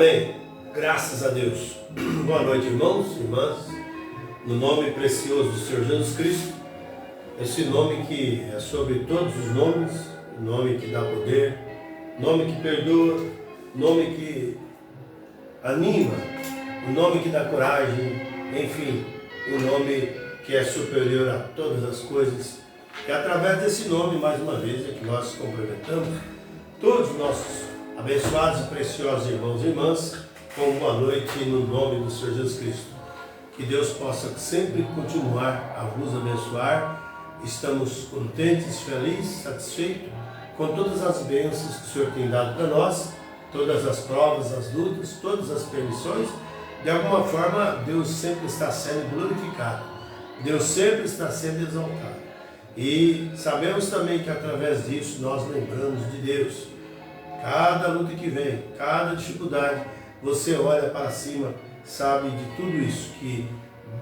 Amém. Graças a Deus. Boa noite, irmãos e irmãs. No nome precioso do Senhor Jesus Cristo, esse nome que é sobre todos os nomes, o nome que dá poder, nome que perdoa, nome que anima, o nome que dá coragem, enfim, o nome que é superior a todas as coisas. E através desse nome, mais uma vez, é que nós cumprimentamos todos os nossos abençoados e preciosos irmãos e irmãs, com boa noite no nome do Senhor Jesus Cristo. Que Deus possa sempre continuar a vos abençoar. Estamos contentes, felizes, satisfeitos com todas as bênçãos que o Senhor tem dado para nós, todas as provas, as lutas, todas as permissões. De alguma forma, Deus sempre está sendo glorificado, Deus sempre está sendo exaltado. E sabemos também que através disso nós lembramos de Deus. Cada luta que vem, cada dificuldade, você olha para cima, sabe de tudo isso, que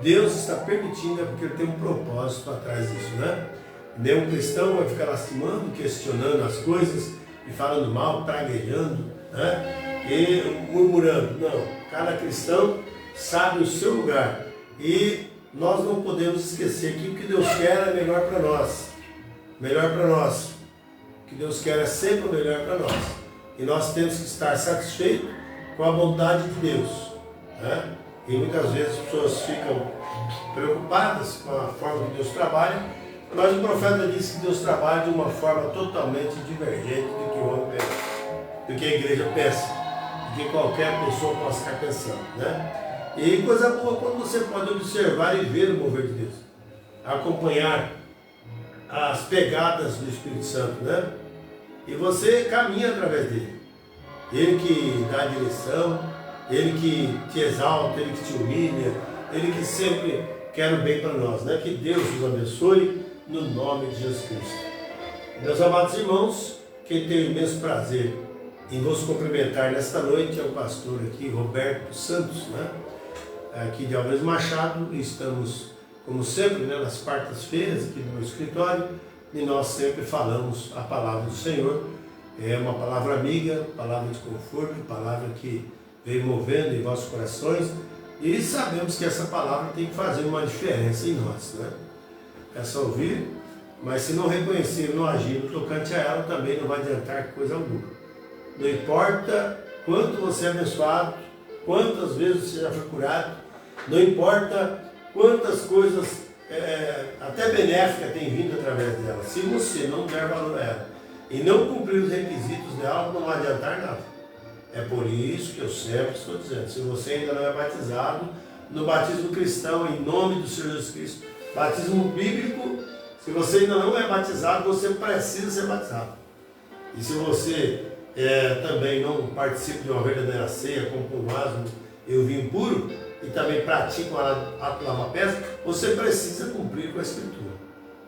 Deus está permitindo, é porque Ele tem um propósito atrás disso, né? Nenhum cristão vai ficar lastimando, questionando as coisas e falando mal, praguejando, né? E murmurando. Não, cada cristão sabe o seu lugar e nós não podemos esquecer que o que Deus quer é melhor para nós. Melhor para nós. O que Deus quer é sempre o melhor para nós. E nós temos que estar satisfeitos com a vontade de Deus, né? E muitas vezes as pessoas ficam preocupadas com a forma que Deus trabalha, mas o profeta disse que Deus trabalha de uma forma totalmente divergente do que o homem pensa, do que a igreja pensa, do que qualquer pessoa possa ficar pensando, né? E coisa boa quando você pode observar e ver o mover de Deus, acompanhar as pegadas do Espírito Santo, né? E você caminha através dele. Ele que dá a direção, Ele que te exalta, Ele que te humilha, Ele que sempre quer o bem para nós, né? Que Deus nos abençoe no nome de Jesus Cristo. Meus amados irmãos, quem tem o imenso prazer em vos cumprimentar nesta noite é o pastor aqui, Roberto Santos, né? Aqui de Alves Machado. Estamos, como sempre, né, nas quartas-feiras aqui no meu escritório, e nós sempre falamos a palavra do Senhor. É uma palavra amiga, palavra de conforto, palavra que vem movendo em vossos corações, e sabemos que essa palavra tem que fazer uma diferença em nós, né? É só ouvir, mas se não reconhecer, não agir no tocante a ela, também não vai adiantar coisa alguma. Não importa quanto você é abençoado, quantas vezes você já foi curado, não importa quantas coisas até benéfica tem vindo através dela. Se você não der valor a ela e não cumprir os requisitos dela, não vai adiantar nada. É por isso que eu sempre estou dizendo, se você ainda não é batizado no batismo cristão, em nome do Senhor Jesus Cristo, batismo bíblico, se você ainda não é batizado, você precisa ser batizado. E se você também não participa de uma verdadeira ceia, como com o asno e o vinho puro, e também pratica o ato lava-pés, você precisa cumprir com a Escritura.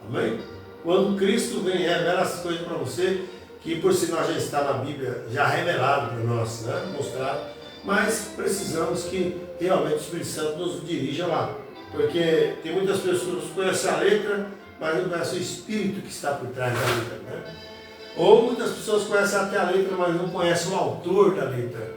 Amém? Quando Cristo vem e revela essas coisas para você, que por sinal já está na Bíblia, já revelado para nós, né? Mostrado, mas precisamos que realmente o Espírito Santo nos dirija lá. Porque tem muitas pessoas que conhecem a letra, mas não conhecem o Espírito que está por trás da letra, né? Ou muitas pessoas conhecem até a letra, mas não conhecem o autor da letra.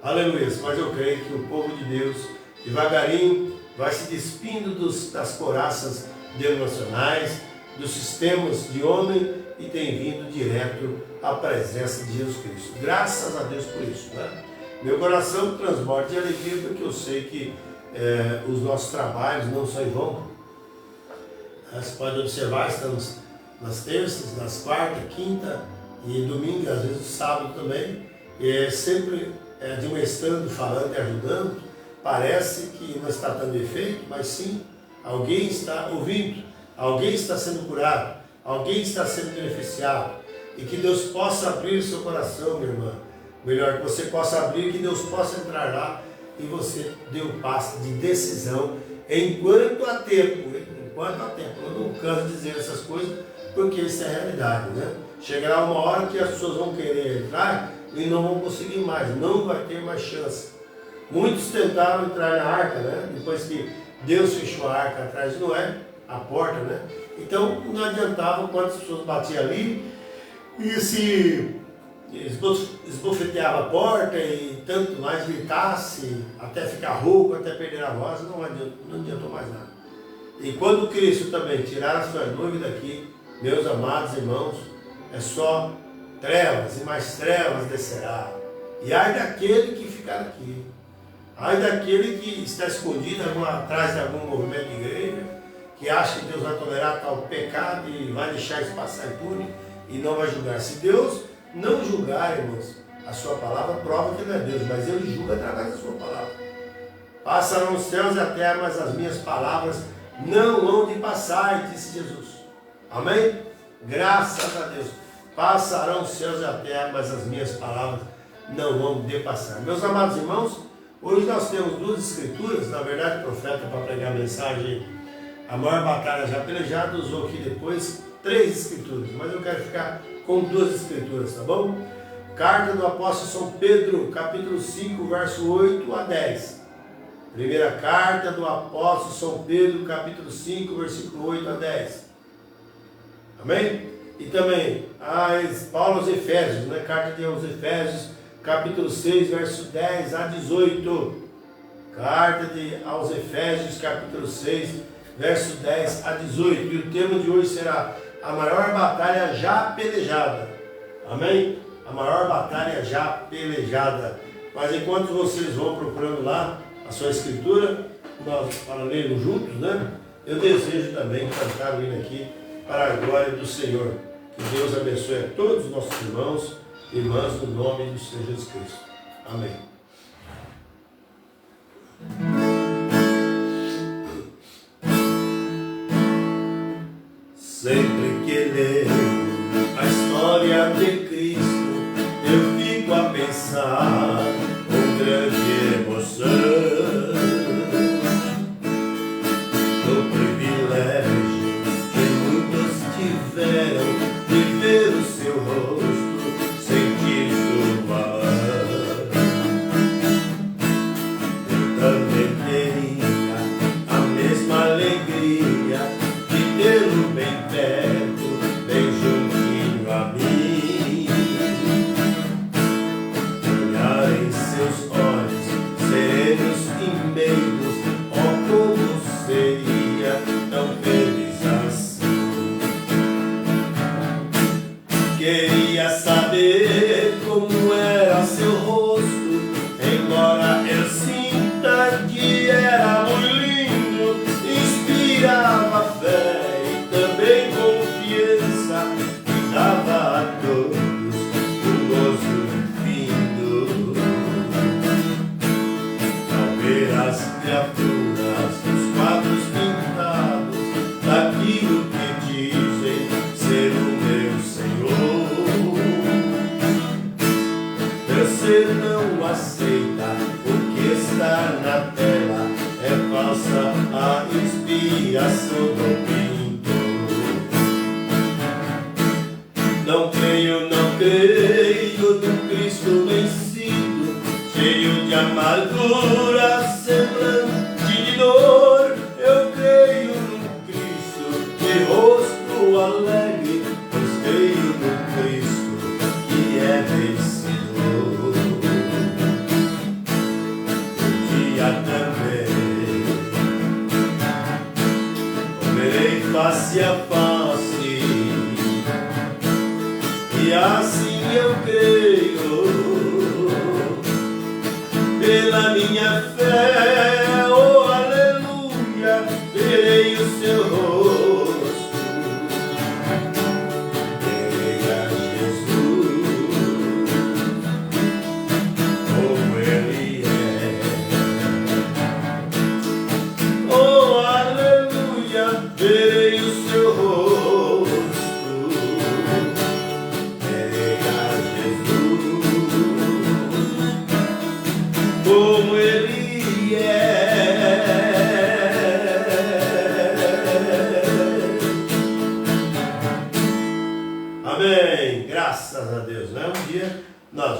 Aleluia! Mas eu creio que o povo de Deus, devagarinho, vai se despindo das coraças denominacionais, dos sistemas de homem, e tem vindo direto à presença de Jesus Cristo. Graças a Deus por isso, né? Meu coração transborda de alegria, porque eu sei que os nossos trabalhos não são em vão. Você pode observar, estamos nas terças, nas quartas, quinta e domingo, às vezes sábado também, sempre admoestando, falando e ajudando, parece que não está dando efeito, mas sim, alguém está ouvindo, alguém está sendo curado, alguém está sendo beneficiado. E que Deus possa abrir o seu coração, minha irmã. Melhor, que você possa abrir, que Deus possa entrar lá e você dê um passo de decisão enquanto há tempo. Enquanto há tempo. Eu não canso de dizer essas coisas, porque isso é a realidade, né? Chegará uma hora que as pessoas vão querer entrar e não vão conseguir mais, não vai ter mais chance. Muitos tentaram entrar na arca, né? Depois que Deus fechou a arca atrás de Noé, a porta, né? Então não adiantava quantas pessoas batiam ali e se esbofeteava a porta e tanto mais gritasse, até ficar rouco, até perder a voz, não adiantou mais nada. E quando Cristo também tirar a sua noiva daqui, meus amados irmãos, é só trevas e mais trevas descerá. E ai daquele que ficar aqui, ai daquele que está escondido atrás de algum movimento de igreja, que acha que Deus vai tolerar tal pecado e vai deixar isso passar impune e não vai julgar. Se Deus não julgar, irmãos, a sua palavra prova que não é Deus, mas Ele julga através da sua palavra. Passarão os céus e a terra, mas as minhas palavras não hão de passar, disse Jesus. Amém? Graças a Deus. Passarão os céus e a terra, mas as minhas palavras não vão de passar. Meus amados irmãos, hoje nós temos duas escrituras, na verdade o profeta, para pregar a mensagem, a maior batalha já pelejada, usou aqui depois 3 escrituras, mas eu quero ficar com 2 escrituras, tá bom? Carta do apóstolo São Pedro, capítulo 5, verso 8 a 10. Primeira carta do apóstolo São Pedro, capítulo 5, versículo 8 a 10. Amém? E também Paulo aos Efésios, né? Carta aos Efésios, capítulo 6, verso 10 a 18. Carta aos Efésios, capítulo 6, verso 10 a 18. E o tema de hoje será a maior batalha já pelejada. Amém? A maior batalha já pelejada. Mas enquanto vocês vão procurando lá a sua escritura, nós para lermos juntos, né? Eu desejo também cantar o hino aqui para a glória do Senhor. Que Deus abençoe a todos os nossos irmãos e irmãs no nome do Senhor Jesus Cristo. Amém. Sempre que leio a história de Cristo, eu fico a pensar com grande emoção no privilégio que muitos tiveram de ver o seu rosto, sentir sua mão. Eu também teria a mesma alegria de tê-lo bem perto, bem juntinho a mim. Olhar em seus olhos serenos e meigos, oh, como seria tão feliz assim. Queria saber como era seu rosto, embora eu sinta que era muito lindo, inspirava fé e também confiança, e dava a todos um gozo infindo. Ao ver as criaturas nos quadros pintados, daquilo que dizem ser o meu Senhor, você não aceita o que está na tela, é falsa a inspiração do pintor. Não creio no Cristo vencido, cheio de amargura, semblante de dor. Eu creio no Cristo de rosto alegre, pois creio no Cristo que é vencedor. Um dia também verei face a face, e assim eu creio, pela minha fé, oh aleluia, verei o seu rosto, verei a Jesus.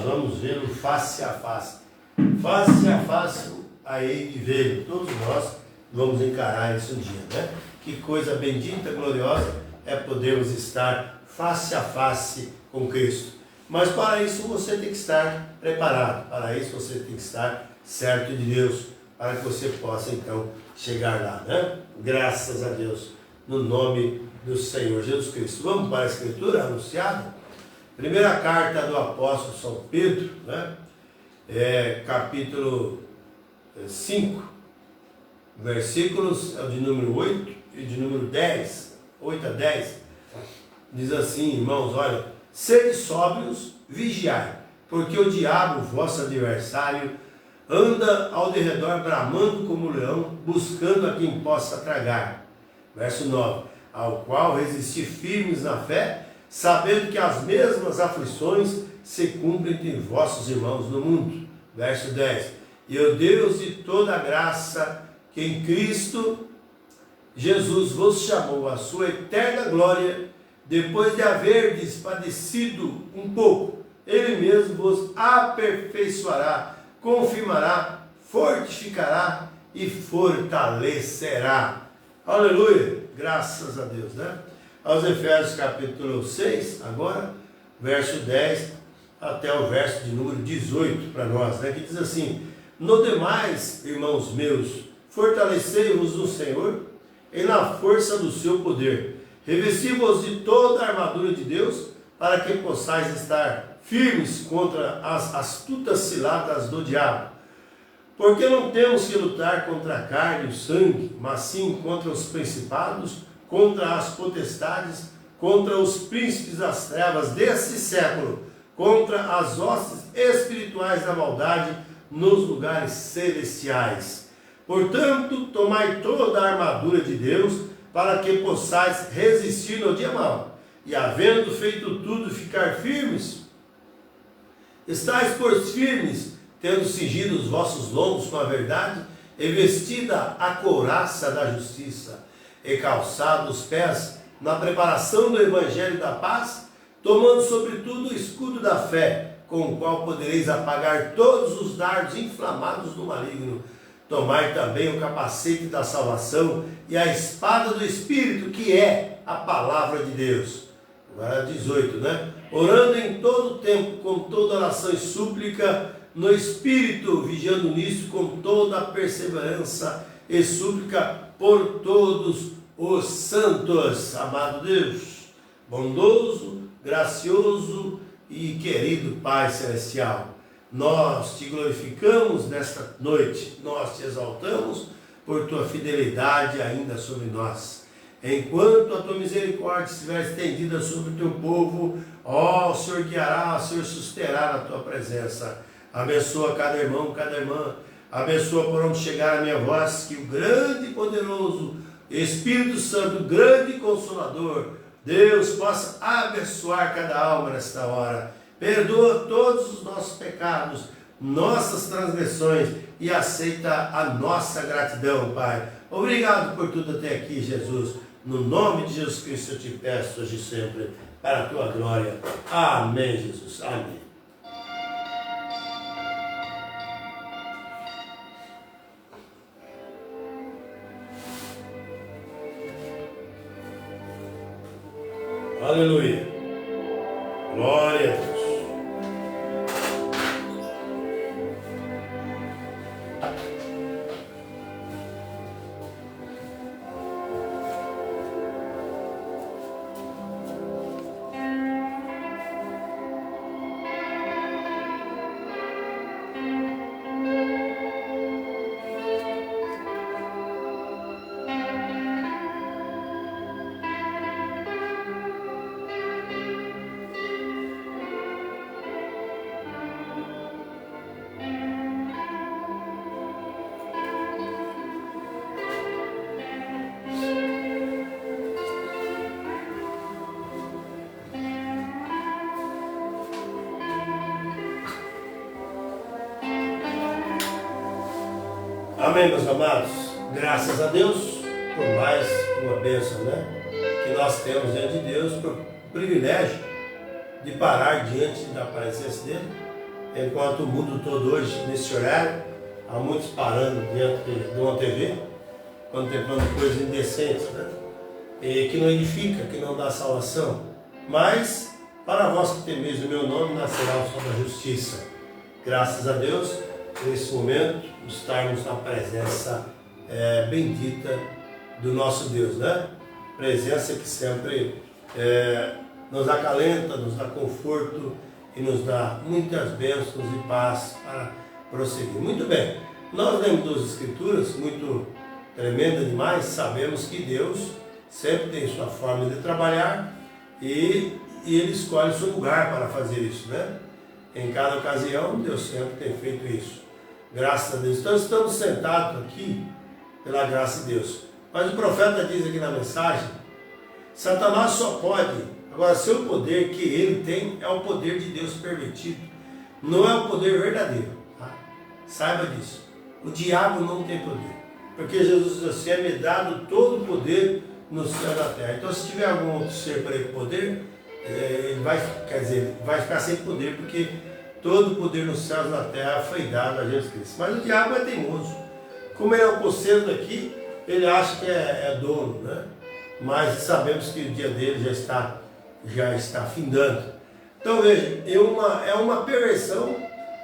vamos vê-lo face a face. Face a face, aí de vê-lo. Todos nós vamos encarar isso um dia, né? Que coisa bendita, gloriosa é podermos estar face a face com Cristo. Mas para isso você tem que estar preparado, para isso você tem que estar certo de Deus, para que você possa então chegar lá, né? Graças a Deus, no nome do Senhor Jesus Cristo. Vamos para a Escritura anunciada? Primeira carta do apóstolo São Pedro, né? Capítulo 5, versículos de número 8 e de número 10, 8 a 10, diz assim, irmãos, olha, sede sóbrios, vigiai, porque o diabo, vosso adversário, anda ao derredor bramando como leão, buscando a quem possa tragar. Verso 9, ao qual resistir firmes na fé, sabendo que as mesmas aflições se cumprem entre vossos irmãos no mundo. Verso 10, e o Deus de toda graça, que em Cristo Jesus vos chamou à sua eterna glória, depois de haverdes padecido um pouco, Ele mesmo vos aperfeiçoará, confirmará, fortificará e fortalecerá. Aleluia! Graças a Deus, né? Aos Efésios capítulo 6, agora, verso 10 até o verso de número 18 para nós, né? Que diz assim, no demais, irmãos meus, fortalecei-vos no Senhor e na força do seu poder. Revesti-vos de toda a armadura de Deus, para que possais estar firmes contra as astutas ciladas do diabo. Porque não temos que lutar contra a carne e o sangue, mas sim contra os principados, contra as potestades, contra os príncipes das trevas desse século, contra as hostes espirituais da maldade nos lugares celestiais. Portanto, tomai toda a armadura de Deus, para que possais resistir no dia mau, e havendo feito tudo, ficar firmes. Estais, pois, firmes, tendo cingido os vossos lombos com a verdade, e vestida a couraça da justiça, e calçado os pés na preparação do evangelho da paz, tomando sobretudo o escudo da fé, com o qual podereis apagar todos os dardos inflamados do maligno. Tomai também o capacete da salvação e a espada do Espírito, que é a palavra de Deus. Agora 18, né? Orando em todo o tempo, com toda oração e súplica, no Espírito, vigiando nisso com toda a perseverança e súplica por todos os santos. Amado Deus, bondoso, gracioso e querido Pai Celestial, nós te glorificamos nesta noite, nós te exaltamos por tua fidelidade ainda sobre nós. Enquanto a tua misericórdia estiver estendida sobre o teu povo, ó, o Senhor guiará, o Senhor susterá na tua presença. Abençoa cada irmão, cada irmã, abençoa por onde chegar a minha voz, que o grande e poderoso Espírito Santo, grande Consolador, Deus possa abençoar cada alma nesta hora. Perdoa todos os nossos pecados, nossas transgressões e aceita a nossa gratidão, Pai. Obrigado por tudo até aqui, Jesus. No nome de Jesus Cristo eu te peço hoje e sempre, para a tua glória. Amém, Jesus. Amém. Aleluia. Glória a Deus. Amém, meus amados. Graças a Deus por mais uma bênção, né? Que nós temos diante de Deus, por privilégio de parar diante da presença dele enquanto o mundo todo hoje, nesse horário, há muitos parando diante de uma TV, contemplando coisas indecentes, né? E que não edifica, que não dá salvação. Mas, para vós que temeis o meu nome, nascerá o sol da justiça. Graças a Deus, nesse momento, estarmos na presença bendita do nosso Deus, né? Presença que sempre nos acalenta, nos dá conforto e nos dá muitas bênçãos e paz para prosseguir. Muito bem, nós lemos das Escrituras, muito tremenda demais, sabemos que Deus sempre tem sua forma de trabalhar e Ele escolhe o seu lugar para fazer isso, né? Em cada ocasião, Deus sempre tem feito isso. Graças a Deus. Então estamos sentados aqui pela graça de Deus. Mas o profeta diz aqui na mensagem, Satanás só pode, agora seu poder que ele tem é o poder de Deus permitido, não é o poder verdadeiro, tá? Saiba disso. O diabo não tem poder, porque Jesus diz assim, é-me dado todo o poder no céu e na terra. Então se tiver algum outro ser para ele poder, ele vai ficar sem poder, porque todo o poder nos céus e na terra foi dado a Jesus Cristo. Mas o diabo é teimoso. Como ele é o conselho daqui, ele acha que é dono, né? Mas sabemos que o dia dele já está findando. Então veja, é uma perversão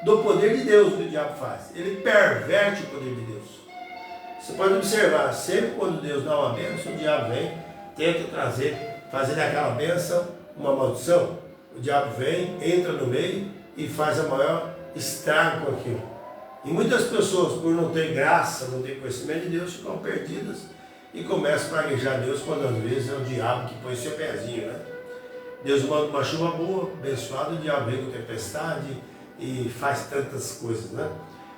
do poder de Deus que o diabo faz. Ele perverte o poder de Deus. Você pode observar, sempre quando Deus dá uma bênção, o diabo vem, tenta fazer daquela bênção uma maldição. O diabo vem, entra no meio e faz a maior estrago com aquilo. E muitas pessoas, por não ter graça, não ter conhecimento de Deus, ficam perdidas e começam a praguejar Deus, quando às vezes é o diabo que põe seu pezinho, né? Deus manda uma chuva boa, abençoado, o diabo vem com tempestade e faz tantas coisas, né?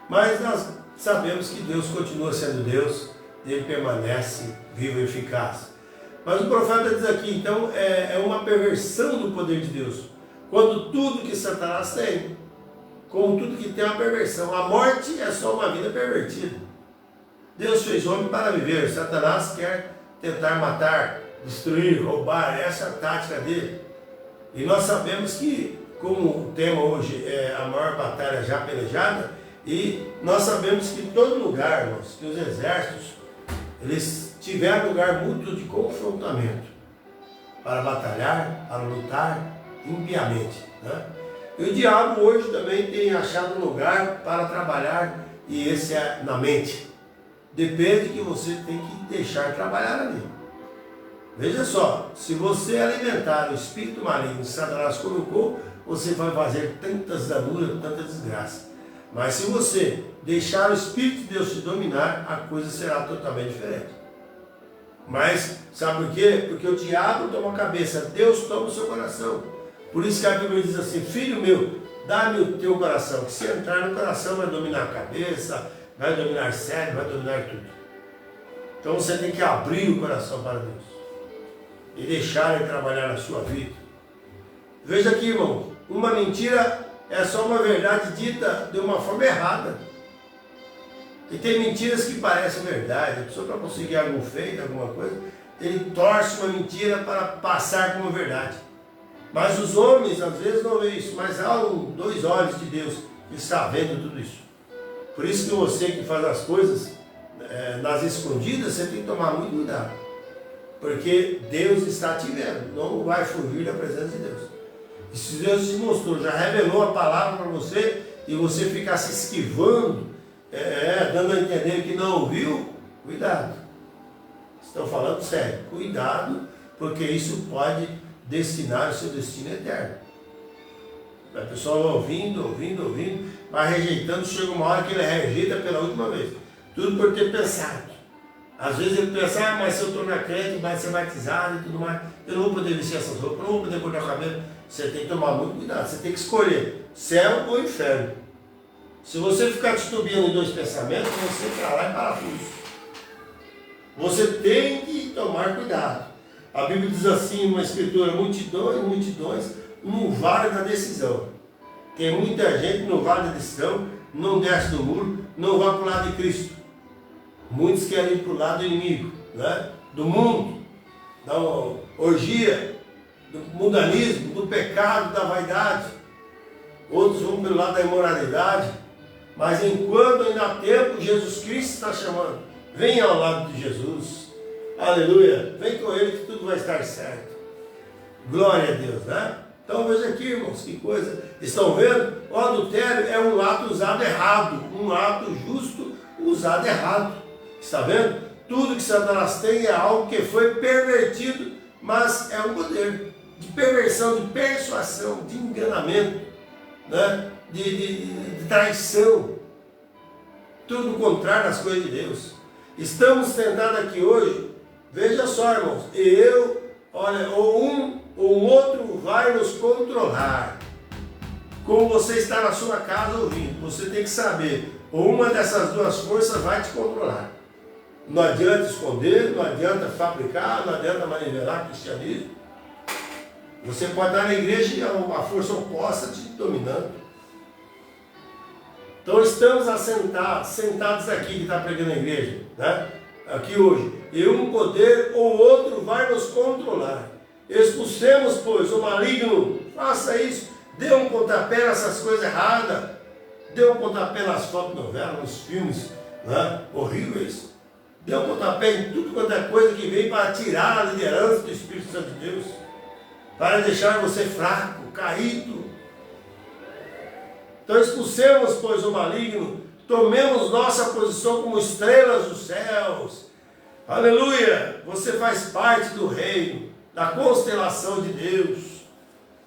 Mas nós sabemos que Deus continua sendo Deus, Ele permanece vivo e eficaz. Mas o profeta diz aqui, então, é uma perversão do poder de Deus. Quando tudo que Satanás tem, como tudo que tem uma perversão, a morte é só uma vida pervertida. Deus fez homem para viver, Satanás quer tentar matar, destruir, roubar, essa é a tática dele. E nós sabemos que, como o tema hoje é a maior batalha já pelejada, e nós sabemos que em todo lugar, irmãos, que os exércitos, eles tiveram lugar mútuo de confrontamento, para batalhar, para lutar impiamente, né? E o diabo hoje também tem achado um lugar para trabalhar, e esse é na mente. Depende que você tem que deixar trabalhar ali. Veja só, se você alimentar o espírito maligno que Satanás colocou, você vai fazer tantas danuras, tantas desgraças. Mas se você deixar o Espírito de Deus te dominar, a coisa será totalmente diferente. Mas, sabe por quê? Porque o diabo toma a cabeça, Deus toma o seu coração. Por isso que a Bíblia diz assim, filho meu, dá-me o teu coração, que se entrar no coração vai dominar a cabeça, vai dominar o cérebro, vai dominar tudo. Então você tem que abrir o coração para Deus e deixar Ele trabalhar na sua vida. Veja aqui, irmão, uma mentira é só uma verdade dita de uma forma errada. E tem mentiras que parecem verdade. A pessoa, para conseguir algum feito, alguma coisa, ele torce uma mentira para passar como verdade. Mas os homens, às vezes, não veem isso. Mas há dois olhos de Deus que está vendo tudo isso. Por isso que você que faz as coisas nas escondidas, você tem que tomar muito cuidado. Porque Deus está te vendo. Não vai fugir da presença de Deus. E se Deus te mostrou, já revelou a palavra para você, e você ficar se esquivando, dando a entender que não ouviu, cuidado. Estou falando sério, cuidado, porque isso pode destinar o seu destino eterno. A pessoa ouvindo, vai rejeitando, chega uma hora que ele rejeita pela última vez. Tudo por ter pensado. Às vezes ele pensa, mas se eu estou na crente, vai ser batizado e tudo mais, eu não vou poder vestir essas roupas, eu não vou poder cortar o cabelo. Você tem que tomar muito cuidado, você tem que escolher céu ou inferno. Se você ficar titubeando em dois pensamentos, você para lá e parafuso. Você tem que tomar cuidado. A Bíblia diz assim, uma escritura, multidões no vale da decisão. Tem muita gente no vale da decisão, não desce do muro, não vai para o lado de Cristo. Muitos querem ir para o lado do inimigo, né? Do mundo, da orgia, do mundanismo, do pecado, da vaidade. outros vão pelo lado da imoralidade, mas enquanto ainda há tempo, Jesus Cristo está chamando. Venha ao lado de Jesus, aleluia, vem com Ele que tudo vai estar certo. Glória a Deus, né? Então veja aqui, irmãos, que coisa. Estão vendo? O adultério é um ato usado errado, um ato justo usado errado. Está vendo? Tudo que Satanás tem é algo que foi pervertido, mas é um poder de perversão, de persuasão, de enganamento, né? de traição. Tudo contrário às coisas de Deus. Estamos tentados aqui hoje, veja só, irmãos, ou um outro vai nos controlar. Como você está na sua casa ouvindo, você tem que saber, uma dessas duas forças vai te controlar. Não adianta esconder, não adianta fabricar, não adianta manipular o cristianismo. Você pode estar na igreja e a força oposta te dominando. Então estamos sentados aqui que está pregando na igreja, né? Aqui hoje. E um poder ou outro vai nos controlar. Expulsemos, pois, o maligno. Faça isso. Dê um pontapé nessas coisas erradas. Dê um pontapé nas fotonovelas, nos filmes, né? Horríveis. Dê um pontapé em tudo quanto é coisa que vem para tirar a liderança do Espírito Santo de Deus. Para deixar você fraco, caído. Então expulsemos, pois, o maligno. Tomemos nossa posição como estrelas dos céus. Aleluia! Você faz parte do reino, da constelação de Deus.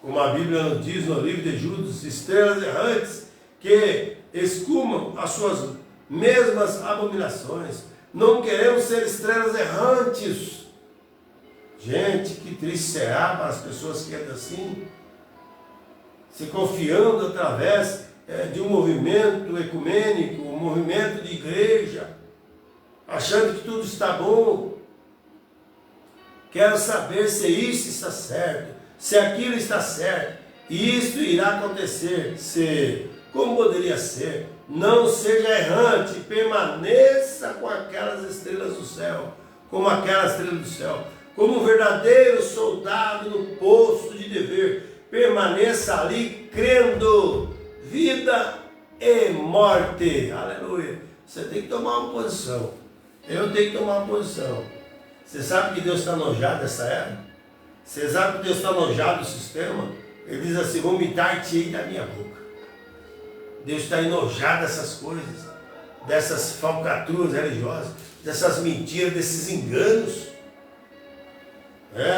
Como a Bíblia nos diz no livro de Judas, estrelas errantes que escumam as suas mesmas abominações. Não queremos ser estrelas errantes. Gente, que triste será para as pessoas que andam assim, se confiando através de um movimento ecumênico, um movimento de igreja, achando que tudo está bom. Quero saber se isso está certo, se aquilo está certo, e isso irá acontecer. Como poderia ser? Não seja errante, permaneça com aquelas estrelas do céu, como aquela estrela do céu, como um verdadeiro soldado no posto de dever. Permaneça ali crendo, vida e morte. Aleluia. Você tem que tomar uma posição. Eu tenho que tomar uma posição. Você sabe que Deus está nojado dessa era? Você sabe que Deus está nojado do sistema? Ele diz assim: vomitar-te-ei da minha boca. Deus está enojado dessas coisas, dessas falcatruas religiosas, dessas mentiras, desses enganos.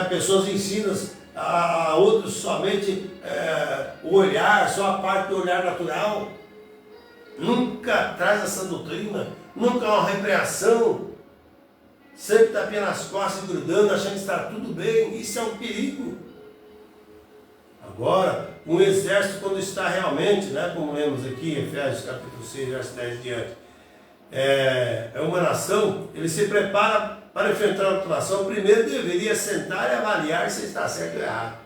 Pessoas ensinam a outros somente o olhar, só a parte do olhar natural. Nunca traz essa doutrina, nunca há uma repreensão. Sempre tapinha nas costas, grudando, achando que está tudo bem. Isso é um perigo. Agora, um exército, quando está realmente, né, como lemos aqui em Efésios capítulo 6, verso 10 diante, é uma nação, ele se prepara para enfrentar outra nação. Primeiro deveria sentar e avaliar se está certo ou errado.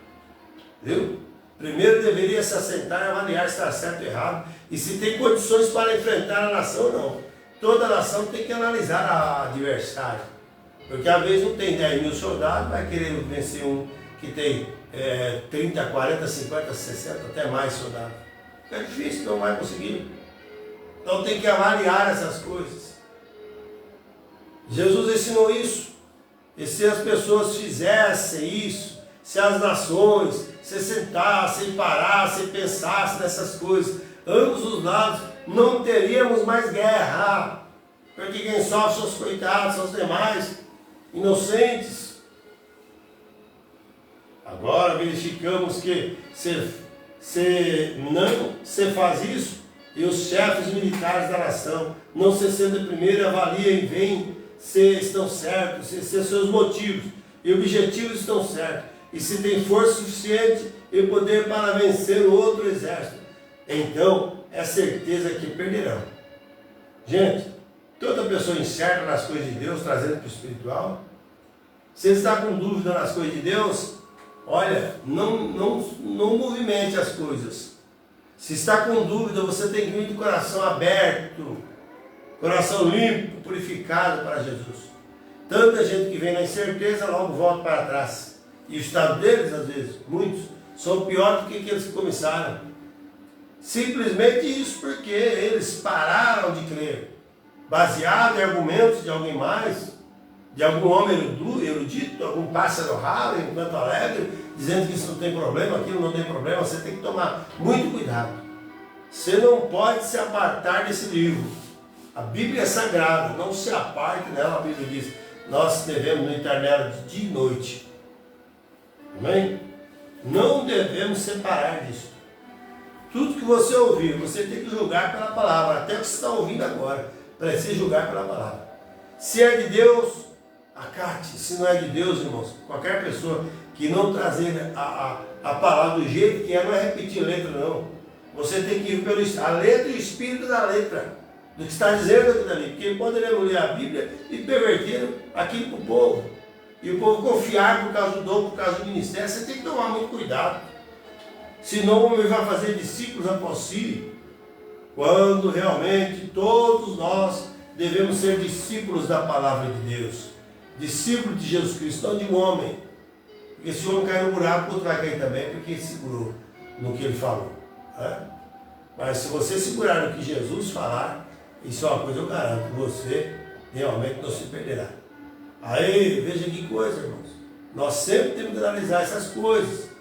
Viu? Primeiro deveria se assentar e avaliar se está certo ou errado, e se tem condições para enfrentar a nação ou não. Toda nação tem que analisar a adversário, porque às vezes não tem 10 mil soldados, vai querer vencer um que tem 30, 40, 50, 60, até mais soldados. É difícil, não vai conseguir. Então tem que avaliar essas coisas. Jesus ensinou isso. E se as pessoas fizessem isso, se as nações se sentassem, parassem, pensassem nessas coisas, ambos os lados, não teríamos mais guerra. Porque quem sofre são os coitados, são os demais, inocentes. Agora verificamos que se faz isso, e os chefes militares da nação não se sentem primeiro, avaliam e veem se estão certos, se seus motivos e objetivos estão certos, e se tem força suficiente e poder para vencer o outro exército. Então é certeza que perderão. Gente, toda pessoa incerta nas coisas de Deus, trazendo para o espiritual, se está com dúvida nas coisas de Deus, olha, não movimente as coisas. Se está com dúvida, você tem que vir de coração aberto, coração limpo, purificado para Jesus. Tanta gente que vem na incerteza, logo volta para trás. E o estado deles, às vezes, muitos, são piores do que aqueles que começaram. Simplesmente isso porque eles pararam de crer, baseado em argumentos de alguém mais, de algum homem erudito, algum pássaro raro em Canto Alegre, dizendo que isso não tem problema, aquilo não tem problema. Você tem que tomar muito cuidado. Você não pode se apartar desse livro. A Bíblia é sagrada, não se aparte dela. A Bíblia diz, nós devemos meditar nela de dia e noite. Amém? Não devemos separar disso. Tudo que você ouvir, você tem que julgar pela palavra. Até o que você está ouvindo agora, precisa julgar pela palavra. Se é de Deus, acate. Se não é de Deus, irmãos, qualquer pessoa que não trazer a palavra do jeito que é, não é repetir letra, não. Você tem que ir pelo a letra e o espírito da letra, do que está dizendo aquilo ali. Porque poderemos ler a Bíblia e perverter aquilo para o povo. E o povo confiar por causa do dom, por causa do ministério. Você tem que tomar muito cuidado. Senão o homem vai fazer discípulos após si. Quando realmente todos nós devemos ser discípulos da palavra de Deus. Discípulos de Jesus Cristo, não de um homem. Porque se o homem cair no buraco, o outro vai cair também, porque ele segurou no que ele falou. Né? Mas se você segurar no que Jesus falar, isso é uma coisa eu garanto, você realmente não se perderá. Aí, veja que coisa, irmãos. Nós sempre temos que analisar essas coisas.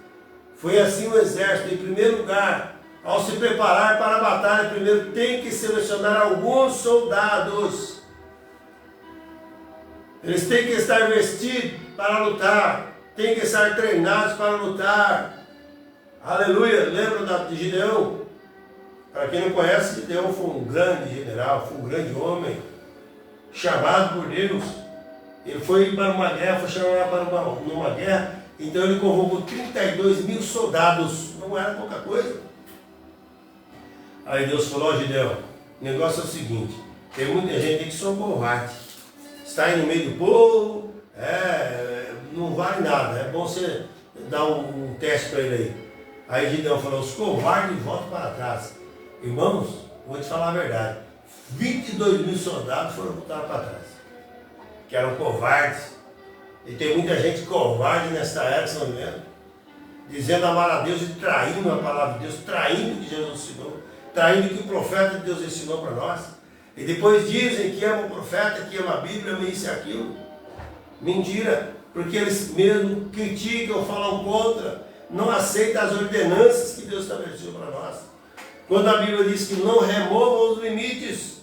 Foi assim o exército. Em primeiro lugar, ao se preparar para a batalha, primeiro tem que selecionar alguns soldados. Eles têm que estar vestidos para lutar, têm que estar treinados para lutar. Aleluia! Lembra de Gideão? Para quem não conhece, Gideão foi um grande general, foi um grande homem, chamado por Deus. Ele foi para uma guerra, foi chamado para uma guerra. Então ele convocou 32 mil soldados, não era pouca coisa. Aí Deus falou, Gideão, o negócio é o seguinte, tem muita gente que são covarde, está aí no meio do povo, não vale nada, é bom você dar um teste para ele aí. Aí Gideão falou, os covardes voltam para trás. Irmãos, vou te falar a verdade, 22 mil soldados foram voltar para trás, que eram covardes. E tem muita gente covarde nesta época, São Leandro, dizendo amar a Deus e traindo a palavra de Deus, traindo o que Jesus ensinou, traindo o que o profeta de Deus ensinou para nós. E depois dizem que ama o profeta, que ama a Bíblia, ama isso e aquilo. Mentira, porque eles mesmo criticam, falam contra, não aceitam as ordenanças que Deus estabeleceu para nós. Quando a Bíblia diz que não removam os limites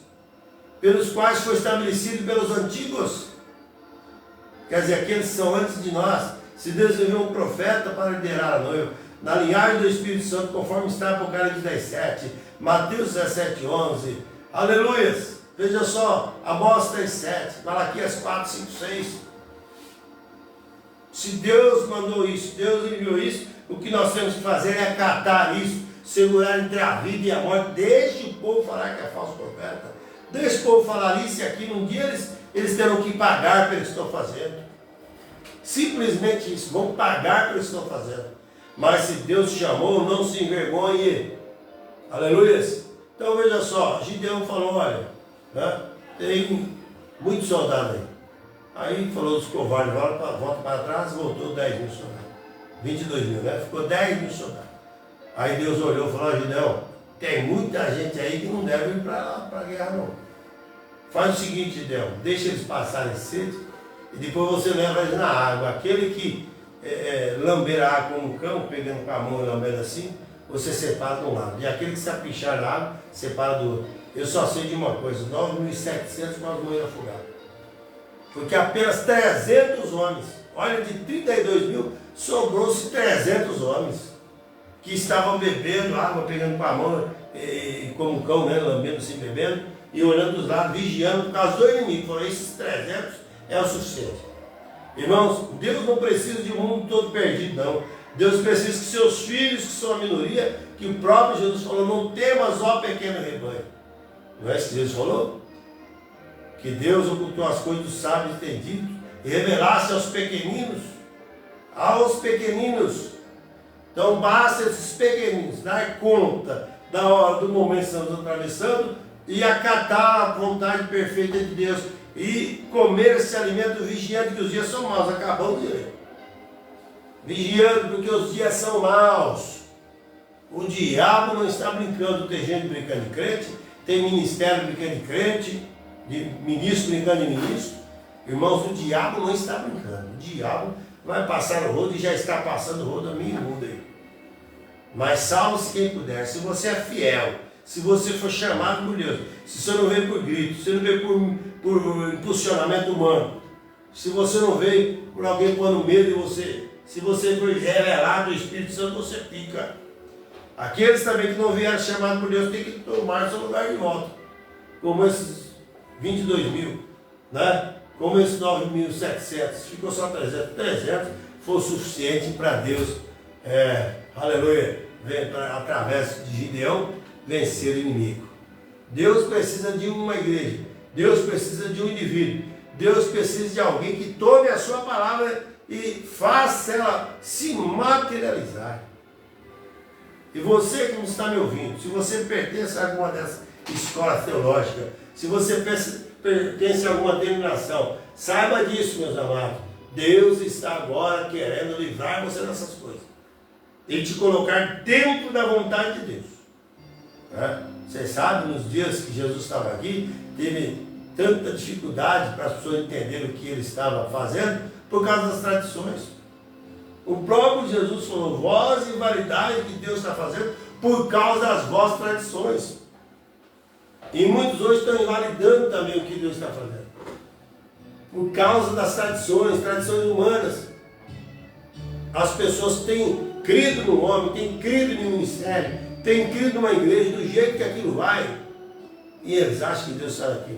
pelos quais foi estabelecido pelos antigos, quer dizer, aqueles que são antes de nós. Se Deus enviou um profeta para liderar a noiva, na linhagem do Espírito Santo, conforme está em Apocalipse 10:7, Mateus 17:11, aleluias, veja só, Amós 3:7, Malaquias 4:5-6. Se Deus mandou isso, Deus enviou isso, o que nós temos que fazer é acatar isso, segurar entre a vida e a morte. Deixe o povo falar que é falso profeta, deixe o povo falar isso e aquilo. Um dia eles terão que pagar pelo que estão fazendo. Simples isso, vão pagar pelo que estão fazendo. Mas se Deus te chamou, não se envergonhe. Aleluia. Então veja só, Gideão falou, olha, né, tem muitos soldados aí. Aí falou dos covardes, volta para trás, voltou 10 mil soldados. 22 mil, né? Ficou 10 mil soldados. Aí Deus olhou e falou, Gideão, tem muita gente aí que não deve ir para a guerra não. Faz o seguinte, Gideão, deixa eles passarem sede e depois você leva eles na água. Aquele que lamber a água como um cão, pegando com a mão e lambendo assim, você separa de um lado. E aquele que se apichar na água, separa do outro. Eu só sei de uma coisa, 9.700 nós morreram afogados. Porque apenas 300 homens, olha, de 32 mil, sobrou-se 300 homens que estavam bebendo água, pegando com a mão, como um cão, né, lambendo assim, bebendo, e olhando dos lados, vigiando por causa do inimigo. Falou, esses 300 é o suficiente. Irmãos, Deus não precisa de um mundo todo perdido, não. Deus precisa que seus filhos, que são a minoria, que o próprio Jesus falou, não temas, ó pequeno rebanho. Não é isso que Jesus falou? Que Deus ocultou as coisas dos sábios entendidos e revelasse aos pequeninos. Aos pequeninos. Então basta esses pequeninos dar conta da hora, do momento que estamos atravessando e acatar a vontade perfeita de Deus e comer esse alimento vigiando, que os dias são maus. Acabamos de ler. Vigiando porque os dias são maus. O diabo não está brincando. Tem gente brincando de crente, tem ministério brincando de crente, de ministro brincando de ministro. Irmãos, o diabo não está brincando. O diabo vai passar o rodo e já está passando o rodo a meio mundo aí. Mas salve-se quem puder. Se você é fiel, se você for chamado por Deus, se você não veio por grito, se você não veio por impulsionamento humano, se você não veio por alguém pondo medo em você, se você for revelado do Espírito Santo, você fica. Aqueles também que não vieram chamados por Deus têm que tomar seu lugar de volta. Como esses 22 mil, né? Como esses 9.700, ficou só 300. 300 foi o suficiente para Deus, aleluia, através de Gideão, vencer o inimigo. Deus precisa de uma igreja, Deus precisa de um indivíduo, Deus precisa de alguém que tome a sua palavra e faça ela se materializar. E você que está me ouvindo, se você pertence a alguma dessas escolas teológicas, se você pertence a alguma denominação, saiba disso, meus amados. Deus está agora querendo livrar você dessas coisas e te colocar dentro da vontade de Deus. Você sabe, nos dias que Jesus estava aqui, teve tanta dificuldade para as pessoas entenderem o que ele estava fazendo por causa das tradições. O próprio Jesus falou: vós invalidais o que Deus está fazendo por causa das vossas tradições. E muitos hoje estão invalidando também o que Deus está fazendo por causa das tradições humanas. As pessoas têm crido no homem, têm crido no ministério, têm crido numa igreja do jeito que aquilo vai, e eles acham que Deus está aqui.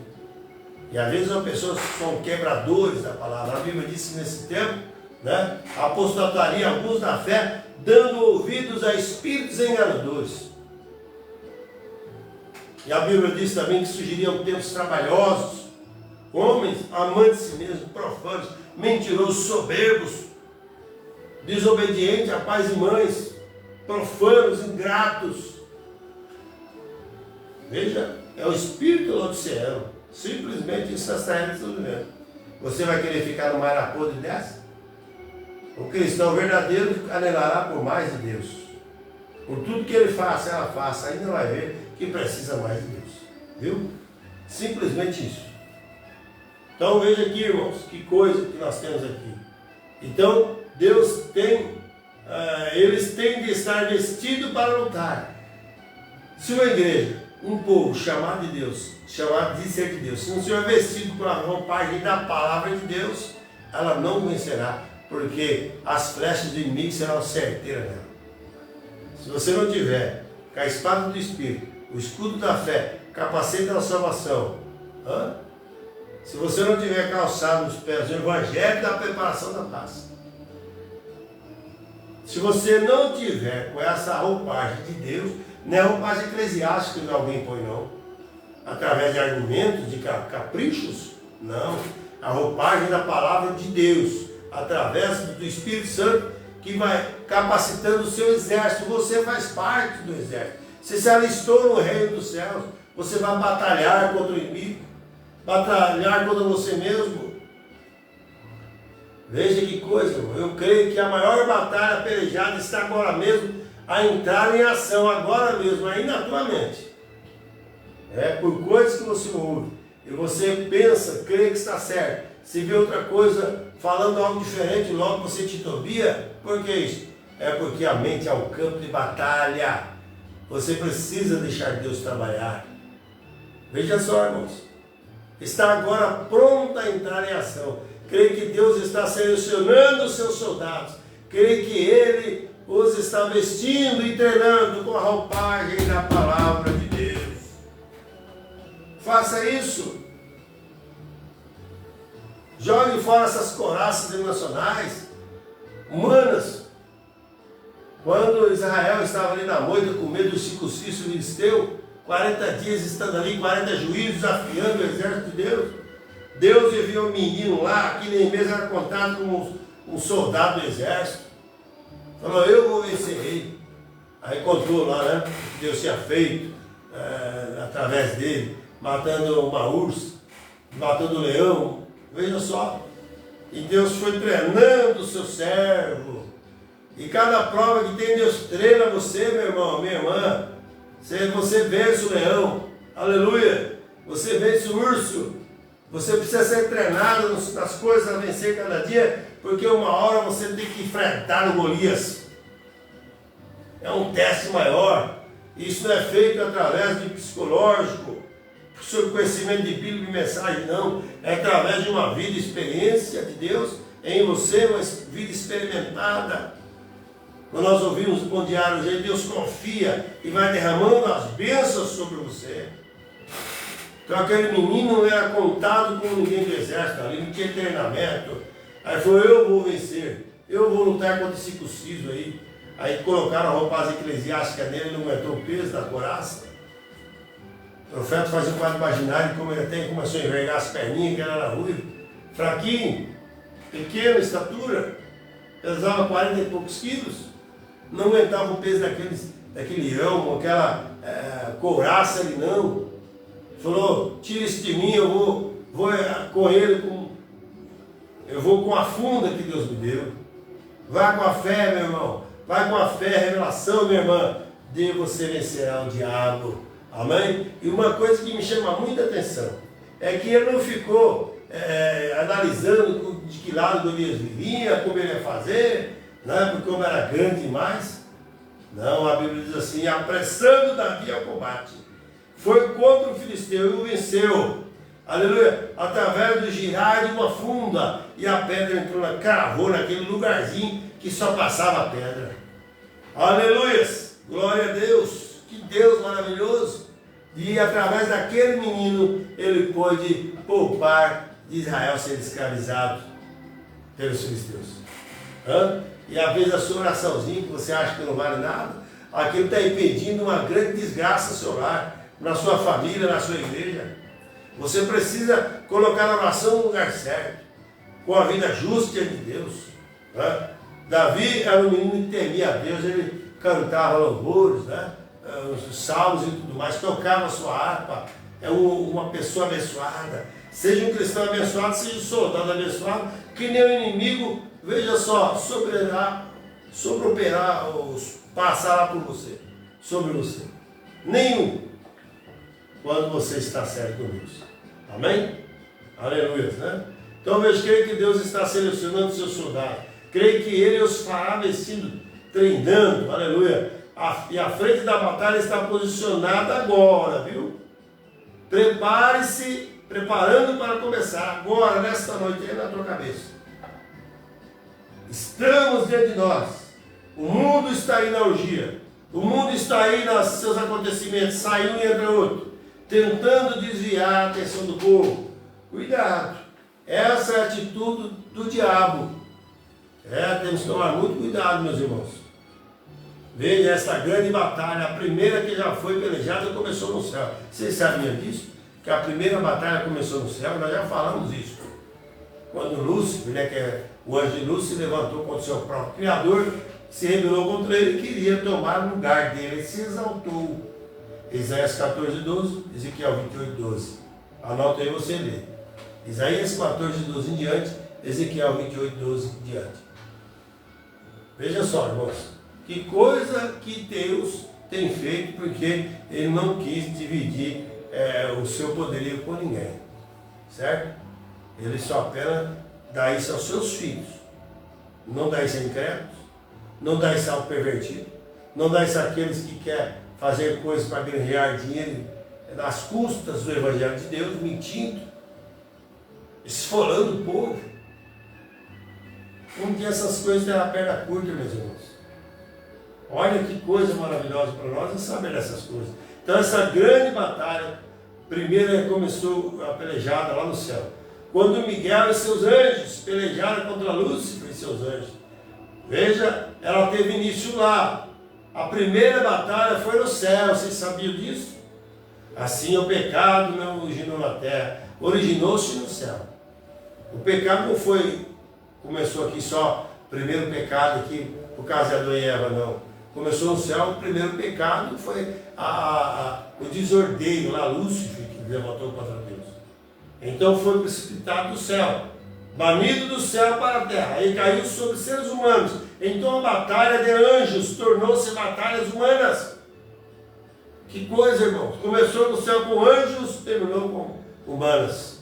E às vezes as pessoas são quebradores da palavra. A Bíblia disse nesse tempo, né, apostataria alguns da fé, dando ouvidos a espíritos enganadores. E a Bíblia diz também que surgiriam tempos trabalhosos, homens amantes de si mesmos, profanos, mentirosos, soberbos, desobedientes a pais e mães, profanos, ingratos. Veja, é o espírito laodiceano. Simplesmente isso está vivendo. Você vai querer ficar no mar podre dessa? O cristão verdadeiro anhelará por mais de Deus. Por tudo que ele faça, ela faça, ainda vai ver que precisa mais de Deus. Viu? Simplesmente isso. Então veja aqui, irmãos, que coisa que nós temos aqui. Então, Deus tem, eles têm de estar vestidos para lutar. Se uma igreja, um povo chamado de Deus, chamado de ser de Deus, se não estiver vestido com a roupagem da palavra de Deus, ela não vencerá, porque as flechas do inimigo serão certeiras nela. Se você não tiver com a espada do Espírito, o escudo da fé, capacete da salvação, se você não tiver calçado nos pés o evangelho da preparação da paz, se você não tiver com essa roupagem de Deus, não é roupagem eclesiástica que alguém põe, não, através de argumentos, de caprichos, não, a roupagem da palavra de Deus, através do Espírito Santo, que vai capacitando o seu exército. Você faz parte do exército, você se alistou no reino dos céus, você vai batalhar contra o inimigo, batalhar contra você mesmo. Veja que coisa, irmão. Eu creio que a maior batalha pelejada está agora mesmo a entrar em ação, agora mesmo, aí na tua mente. Por coisas que você ouve e você pensa, crê que está certo, se vê outra coisa falando algo diferente, logo você titubia. Por que isso? É porque a mente é um campo de batalha. Você precisa deixar Deus trabalhar. Veja só, irmãos, está agora pronto a entrar em ação. Creio que Deus está selecionando os seus soldados. Creio que Ele os está vestindo e treinando com a roupagem da palavra de Deus. Faça isso. Jogue fora essas coraças emocionais, humanas. Quando Israel estava ali na moita com medo do circunciso filisteu, 40 dias estando ali, 40 juízes desafiando o exército de Deus, Deus enviou um menino lá, que nem mesmo era contado como um soldado do exército. Falou: eu vou vencer ele. Aí contou lá, né, que Deus tinha feito através dele, matando uma ursa, matando um leão. Veja só. E Deus foi treinando o seu servo. E cada prova que tem, Deus treina você, meu irmão, minha irmã. Você vence o leão. Aleluia. Você vence o urso. Você precisa ser treinado nas coisas a vencer cada dia, porque uma hora você tem que enfrentar o Golias. É um teste maior. Isso não é feito através de psicológico, sobre conhecimento de Bíblia e mensagem, não. É através de uma vida, experiência de Deus em você, uma vida experimentada. Quando nós ouvimos o bom diário, Deus confia e vai derramando as bênçãos sobre você. Então aquele menino não era contado como ninguém do exército, ali não tinha treinamento. Aí falou, eu vou vencer, eu vou lutar contra esse circunciso aí. Aí colocaram a roupagem eclesiástica nele, não aguentou o peso da couraça. O profeta fazia um quadro imaginário, como ele até começou a envergar as perninhas, que era ruivo, fraquinho, pequena estatura, pesava 40 e poucos quilos, não aguentava o peso daquele elmo, aquela couraça ali não. Falou, tira isso de mim, eu vou correr eu vou com a funda que Deus me deu. Vai com a fé, meu irmão, vai com a fé, revelação, minha irmã, de você vencerá o diabo. Amém? E uma coisa que me chama muita atenção é que ele não ficou analisando de que lado Golias vinha, como ele ia fazer, né, porque como era grande demais. Não, a Bíblia diz assim, apressando Davi ao combate, foi contra o filisteu e o venceu. Aleluia! Através do girar de uma funda, e a pedra entrou cravou naquele lugarzinho que só passava a pedra. Aleluia! Glória a Deus! Que Deus maravilhoso! E através daquele menino, ele pôde poupar de Israel ser escravizado pelos filisteus. E às vezes a sua oraçãozinha, que você acha que não vale nada, aquilo está impedindo uma grande desgraça no seu lar, na sua família, na sua igreja. Você precisa colocar a oração no lugar certo, com a vida justa diante de Deus. Davi era um menino que temia a Deus, ele cantava louvores, os salmos e tudo mais, tocava a sua harpa, é uma pessoa abençoada. Seja um cristão abençoado, seja um soldado abençoado, que nem o inimigo, veja só, sobreoperar, passar lá por você, sobre você. Nenhum, quando você está certo com Deus. Amém? Aleluia, né? Então veja, creio que Deus está selecionando seus soldados. Creio que Ele os fará vencindo, treinando, aleluia. E a frente da batalha está posicionada agora, viu? Prepare-se, preparando para começar agora, nesta noite, aí na tua cabeça. Estamos diante de nós. O mundo está aí na orgia. O mundo está aí nos seus acontecimentos, sai um e entra outro, tentando desviar a atenção do povo. Cuidado. Essa é a atitude do diabo. Temos que tomar muito cuidado, meus irmãos. Veja, essa grande batalha, a primeira que já foi pelejada, começou no céu. Vocês sabiam disso? Que a primeira batalha começou no céu, nós já falamos isso. Quando Lúcifer, que é o anjo de luz, se levantou contra o seu próprio Criador, se rebelou contra ele, queria tomar o lugar dele, ele se exaltou. Isaías 14:12, Ezequiel 28:12. Anota aí você lê. Isaías 14:12 em diante, Ezequiel 28:12 em diante. Veja só, irmãos, que coisa que Deus tem feito, porque Ele não quis dividir o seu poderio com ninguém, certo? Ele só apenas dá isso aos seus filhos, não dá isso a incrédulos, não dá isso ao pervertido, não dá isso àqueles que querem fazer coisas para ganhar dinheiro nas custas do Evangelho de Deus, mentindo, esfolando o povo. Como que essas coisas têm a perna curta, meus irmãos? Olha que coisa maravilhosa para nós é saber dessas coisas. Então essa grande batalha, primeiro começou a pelejada lá no céu. Quando Miguel e seus anjos pelejaram contra Lúcifer e seus anjos. Veja, ela teve início lá. A primeira batalha foi no céu, vocês sabiam disso? Assim o pecado não originou na terra, originou-se no céu. O pecado não começou aqui só, primeiro pecado aqui, por causa de Adão e Eva, não. Começou no céu, o primeiro pecado foi o desordeio lá, Lúcifer, que levantou contra Deus. Então foi precipitado do céu. banido do céu para a terra, e caiu sobre seres humanos. Então a batalha de anjos tornou-se batalhas humanas. Que coisa, irmãos. Começou no céu com anjos, terminou com humanas.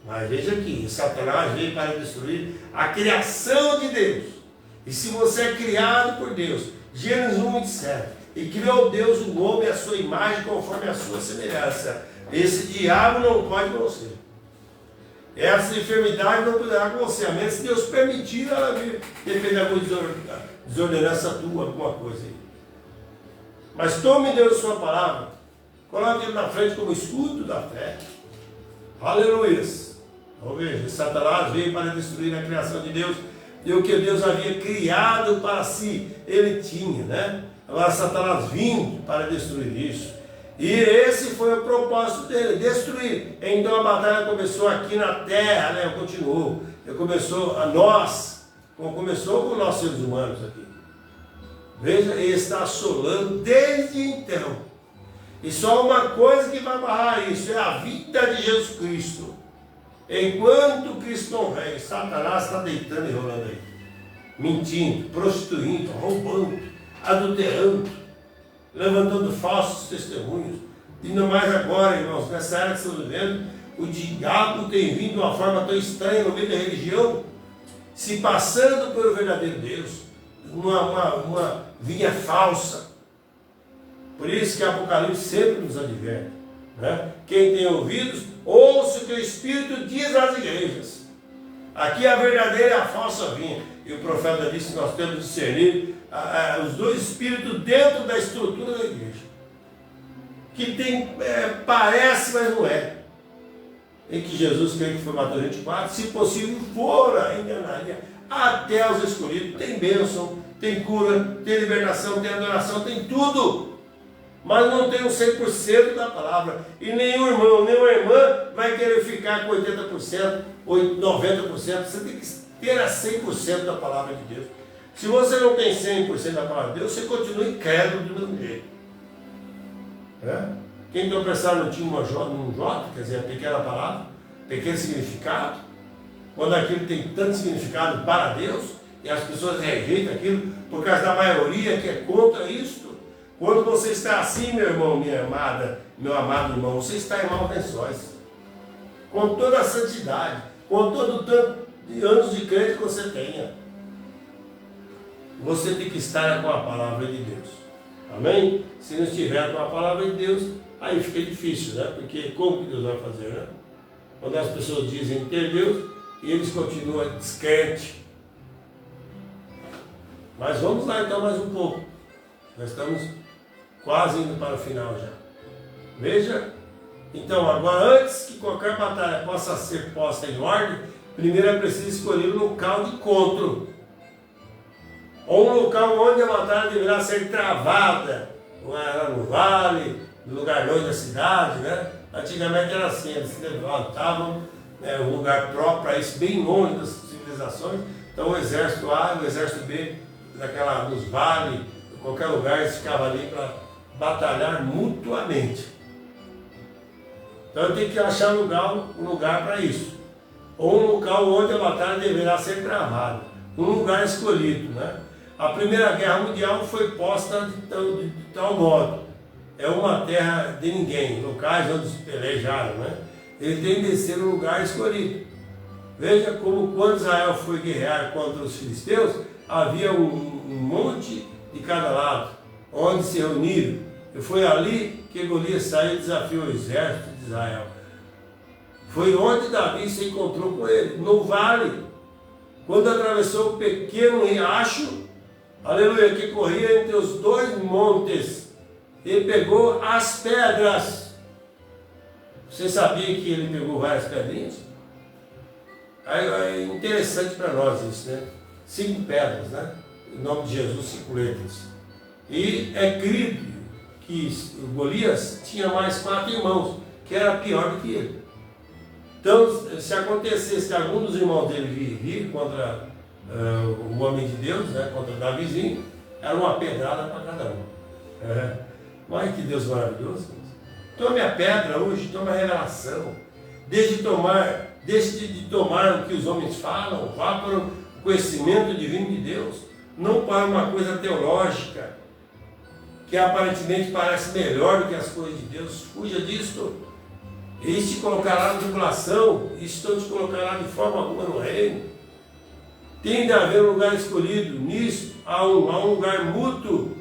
Mas veja aqui, Satanás veio para destruir a criação de Deus. E se você é criado por Deus, Gênesis 1:27, e criou Deus o homem à sua imagem conforme a sua semelhança, esse diabo não pode com você. Essa enfermidade não poderá com você, a menos que Deus permitir ela vir. Depende da desordenança tua, alguma coisa aí. Mas tome Deus sua palavra, coloque ele na frente como escudo da fé. Aleluia. Então veja, Satanás veio para destruir a criação de Deus, e o que Deus havia criado para si, ele tinha, né? Agora Satanás vindo para destruir isso. E esse foi o propósito dele, destruir. Então a batalha começou aqui na terra, né? Continuou. Começou a nós, começou com nós seres humanos aqui. Veja, ele está assolando desde então. E só uma coisa que vai barrar isso, é a vida de Jesus Cristo. Enquanto Cristo não vem, Satanás está deitando e rolando aí. Mentindo, prostituindo, roubando, adulterando, levantando falsos testemunhos. E não mais agora, irmãos, nessa era que estamos vivendo, o diabo tem vindo de uma forma tão estranha no meio da religião, se passando pelo verdadeiro Deus, uma vinha falsa. Por isso que Apocalipse sempre nos adverte, né? Quem tem ouvidos, ouça o que o Espírito diz às igrejas. Aqui a verdadeira e a falsa vinha. E o profeta disse que nós temos que discernir os dois espíritos dentro da estrutura da igreja. Que tem, parece, mas não é. Em que Jesus, creio que foi Mateus 24, se possível, fora enganaria até os escolhidos. Tem bênção, tem cura, tem libertação, tem adoração, tem tudo. Mas não tem o 100% da palavra. E nenhum irmão, nenhuma irmã vai querer ficar com 80%, ou 90%. Você tem que ter a 100% da palavra de Deus. Se você não tem 100% da palavra de Deus, você continua incrédulo do mesmo jeito. Quem tropeçar no tinha num J, quer dizer, a pequena palavra, pequeno significado, quando aquilo tem tanto significado para Deus, e as pessoas rejeitam aquilo por causa da maioria que é contra isso. Quando você está assim, meu irmão, minha amada, meu amado irmão, você está em maus lençóis. Com toda a santidade, com todo o tanto de anos de crente que você tenha. Você tem que estar com a palavra de Deus. Amém? Se não estiver com a palavra de Deus, aí fica difícil, né? Porque como que Deus vai fazer, né? Quando as pessoas dizem ter Deus e eles continuam descrentes. Mas vamos lá então mais um pouco. Nós estamos quase indo para o final já. Veja, então agora antes que qualquer batalha possa ser posta em ordem, primeiro é preciso escolher um local de encontro. Ou um local onde a batalha deverá ser travada. Não era no vale, no lugar longe da cidade, né? Antigamente era assim, eles se levantavam, um lugar próprio para isso, bem longe das civilizações. Então o exército A e o exército B, nos vales, em qualquer lugar, eles ficavam ali para batalhar mutuamente. Então tem que achar um lugar para isso. Ou um local onde a batalha deverá ser travada. Um lugar escolhido, né? A Primeira Guerra Mundial foi posta de tal modo. É uma terra de ninguém, locais onde se pelejaram, né? Ele tem de ser um lugar escolhido. Veja como quando Israel foi guerrear contra os filisteus, havia um monte de cada lado, onde se reuniram. E foi ali que Golias saiu e desafiou o exército de Israel. Foi onde Davi se encontrou com ele, no vale, quando atravessou o pequeno riacho, aleluia, que corria entre os dois montes. Ele pegou as pedras. Você sabia que ele pegou várias pedrinhas? É interessante para nós isso, né? 5 pedras, né? Em nome de Jesus, 5 letras. E é crido que Golias tinha mais 4 irmãos, que era pior do que ele. Então, se acontecesse que algum dos irmãos dele vir contra o homem de Deus, né, contra Davizinho, era uma pedrada para cada um. Olha que Deus maravilhoso. Tome a pedra hoje, tome a revelação. Deixe de tomar Deixe de tomar o que os homens falam, vá para o conhecimento divino de Deus, não para uma coisa teológica, que aparentemente parece melhor do que as coisas de Deus. Fuja disto. Isso te colocará na tribulação, isso não te colocará de forma alguma no reino. Tem de haver um lugar escolhido, nisso há um lugar mútuo,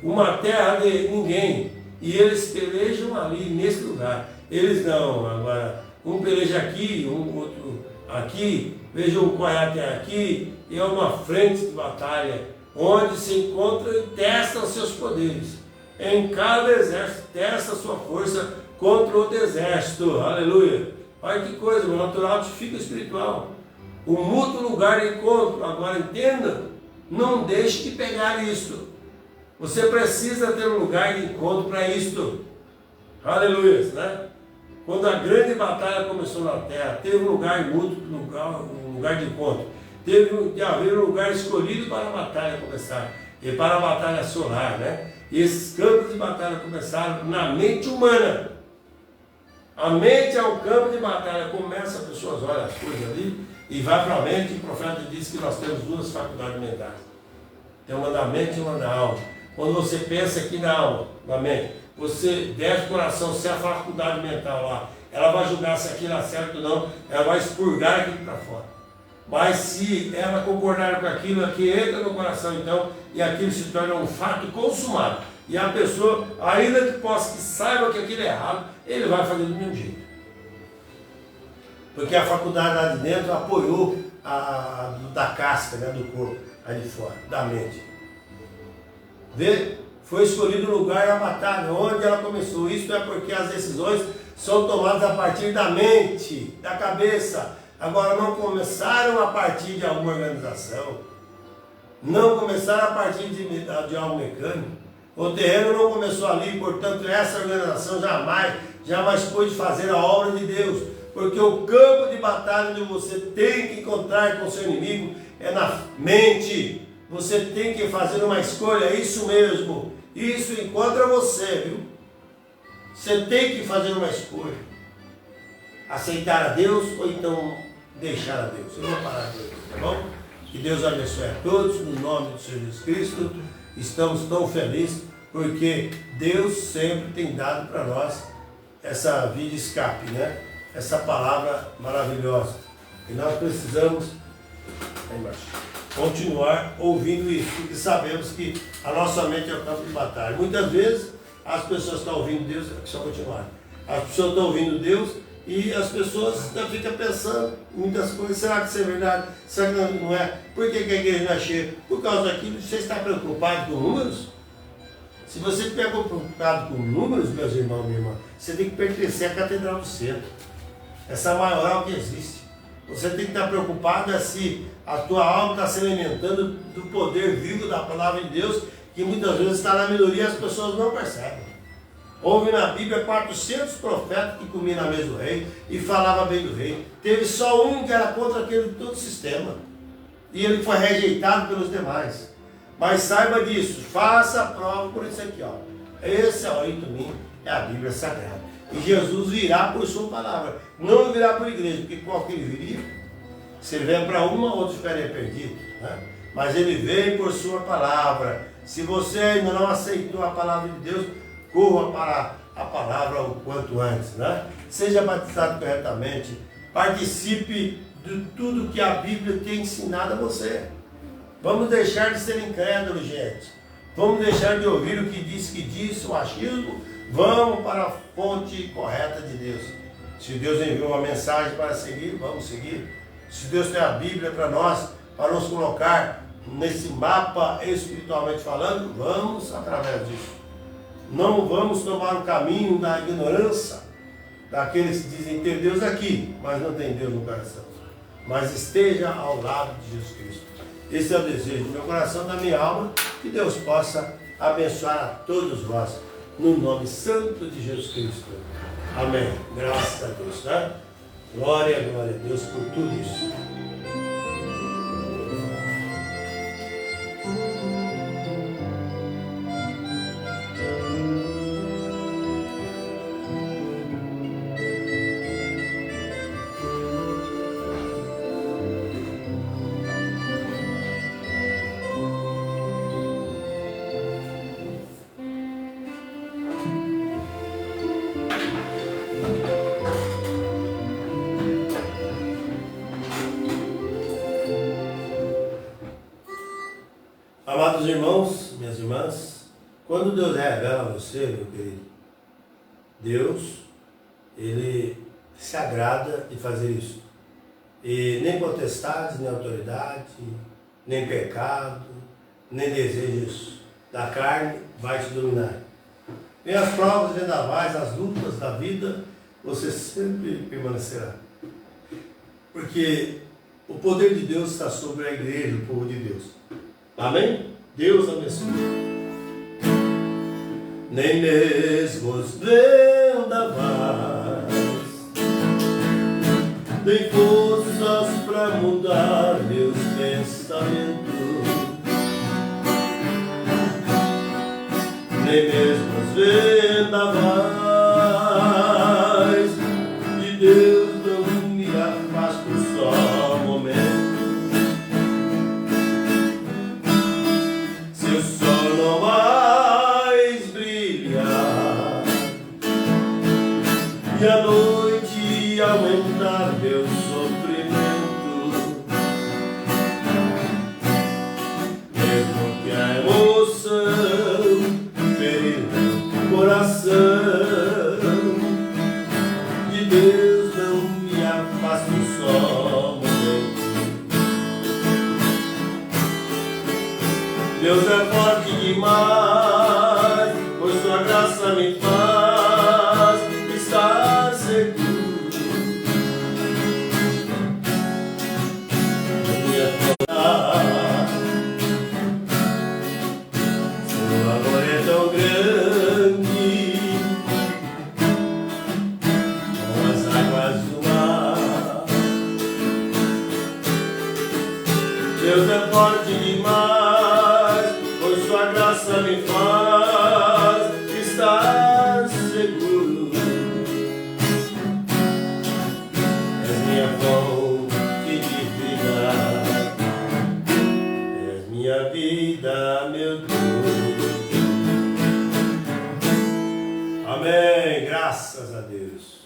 uma terra de ninguém, e eles pelejam ali nesse lugar. Eles não, agora um peleja aqui, um outro aqui, veja um corre até aqui, e é uma frente de batalha, onde se encontram e testam seus poderes. Em cada exército testa a sua força contra outro exército. Aleluia! Olha que coisa, o natural fica espiritual. O mútuo lugar de encontro. Agora entenda, não deixe de pegar isto. Você precisa ter um lugar de encontro para isto. Aleluia, né? Quando a grande batalha começou na terra, teve um lugar mútuo, um lugar de encontro. Teve de haver um lugar escolhido para a batalha começar. E para a batalha solar, né? E esses campos de batalha começaram na mente humana. A mente é o campo de batalha. Começa, as pessoas olham as coisas ali e vai para a mente. E o profeta disse que nós temos duas faculdades mentais. Tem uma da mente e uma da alma. Quando você pensa aqui na alma, na mente, você desce o coração, se é a faculdade mental lá, ela vai julgar se aquilo é certo ou não, ela vai expurgar aquilo para fora. Mas se ela concordar com aquilo, aqui entra no coração então, e aquilo se torna um fato consumado. E a pessoa, ainda que saiba que aquilo é errado, ele vai fazer do mesmo jeito. Porque a faculdade lá de dentro apoiou da casca, né, do corpo, aí de fora, da mente. Vê? Foi escolhido o lugar da batalha, onde ela começou. Isso é porque as decisões são tomadas a partir da mente, da cabeça. Agora, não começaram a partir de alguma organização, não começaram a partir de algo mecânico. O terreno não começou ali, portanto, essa organização jamais pôde fazer a obra de Deus, porque o campo de batalha onde você tem que encontrar com o seu inimigo é na mente. Você tem que fazer uma escolha, é isso mesmo, isso encontra você, viu? Você tem que fazer uma escolha. Aceitar a Deus ou então deixar a Deus. Eu vou parar aqui, tá bom? Que Deus abençoe a todos, no nome do Senhor Jesus Cristo. Estamos tão felizes porque Deus sempre tem dado para nós essa via de escape, né? Essa palavra maravilhosa. E nós precisamos aí embaixo, continuar ouvindo isso, porque sabemos que a nossa mente é o campo de batalha. Muitas vezes as pessoas estão ouvindo Deus, só continuar. As pessoas estão ouvindo Deus e as pessoas ficam pensando em muitas coisas. Será que isso é verdade? Será que não é? Por que a igreja não é cheia? Por causa daquilo. Você está preocupado com números? Se você estiver preocupado com números, meus irmãos e minha irmã, você tem que pertencer à Catedral do Centro. Essa maioral que existe. Você tem que estar preocupado se a tua alma está se alimentando do poder vivo da palavra de Deus, que muitas vezes está na minoria e as pessoas não percebem. Houve na Bíblia 400 profetas que comiam na mesa do rei e falavam bem do rei. Teve só um que era contra aquele todo o sistema. E ele foi rejeitado pelos demais. Mas saiba disso, faça a prova por isso aqui, ó. Esse é o mim, é a Bíblia Sagrada. E Jesus virá por sua palavra. Não virá por igreja, porque qual que ele viria? Se ele vier para uma, outro ficaria perdido. Né? Mas ele veio por sua palavra. Se você ainda não aceitou a palavra de Deus, corra para a palavra o quanto antes. Né? Seja batizado corretamente. Participe de tudo que a Bíblia tem ensinado a você. Vamos deixar de ser incrédulos, gente. Vamos deixar de ouvir o que diz o achismo. Vamos para a fonte correta de Deus. Se Deus enviou uma mensagem para seguir, vamos seguir. Se Deus tem a Bíblia para nós, para nos colocar nesse mapa espiritualmente falando, vamos através disso. Não vamos tomar o caminho da ignorância daqueles que dizem ter Deus aqui, mas não tem Deus no coração. Mas esteja ao lado de Jesus Cristo. Esse é o desejo do meu coração, da minha alma, que Deus possa abençoar a todos nós, no nome santo de Jesus Cristo. Amém. Graças a Deus, né? Glória a Deus por tudo isso. Meus irmãos, minhas irmãs, quando Deus revela a você, meu querido, Deus, Ele se agrada de fazer isso. E nem potestades, nem autoridade, nem pecado, nem desejos da carne vai te dominar. Vem as provas vendavais, as lutas da vida, você sempre permanecerá. Porque o poder de Deus está sobre a igreja, o povo de Deus. Amém? Deus abençoe. Nem mesmo os vendavais tem forças para mudar meus pensamentos. Nem mesmo os vendavais de Deus não me afasto só um momento. Se o sol não mais brilhar e a noite aumentar meu sofrimento, mesmo que a emoção ferir meu coração, de Deus não me afasto só um momento. Deus é forte demais, pois sua graça me faz estar seguro. Seu amor é tão grande como as águas do mar. Deus é forte demais, pois sua graça me faz estar seguro. És minha fonte de vida, és minha vida, meu Deus. Amém, graças a Deus.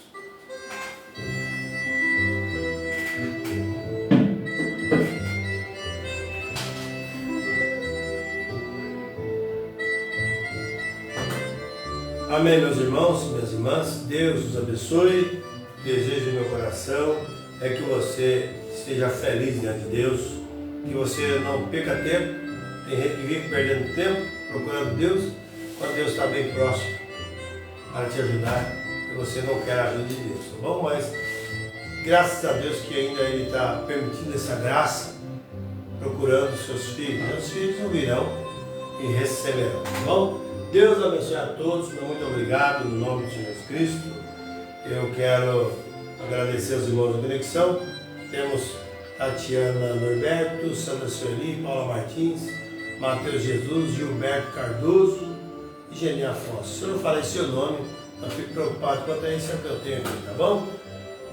Amém, meus irmãos, minhas irmãs, Deus os abençoe. O desejo do meu coração é que você esteja feliz diante de Deus, que você não perca tempo. Tem gente que vive perdendo tempo procurando Deus, quando Deus está bem próximo para te ajudar, e você não quer a ajuda de Deus, tá bom? Mas graças a Deus que ainda Ele está permitindo essa graça, procurando seus filhos. Seus filhos ouvirão e receberão, tá bom? Deus abençoe a todos, muito obrigado, no nome de Jesus Cristo. Eu quero agradecer aos irmãos da Conexão. Temos Tatiana Norberto, Sandra Sueli, Paula Martins, Matheus Jesus, Gilberto Cardoso e Geni Afonso. Se eu não falei seu nome, não fique preocupado quanto a isso, é o que eu tenho aqui, tá bom?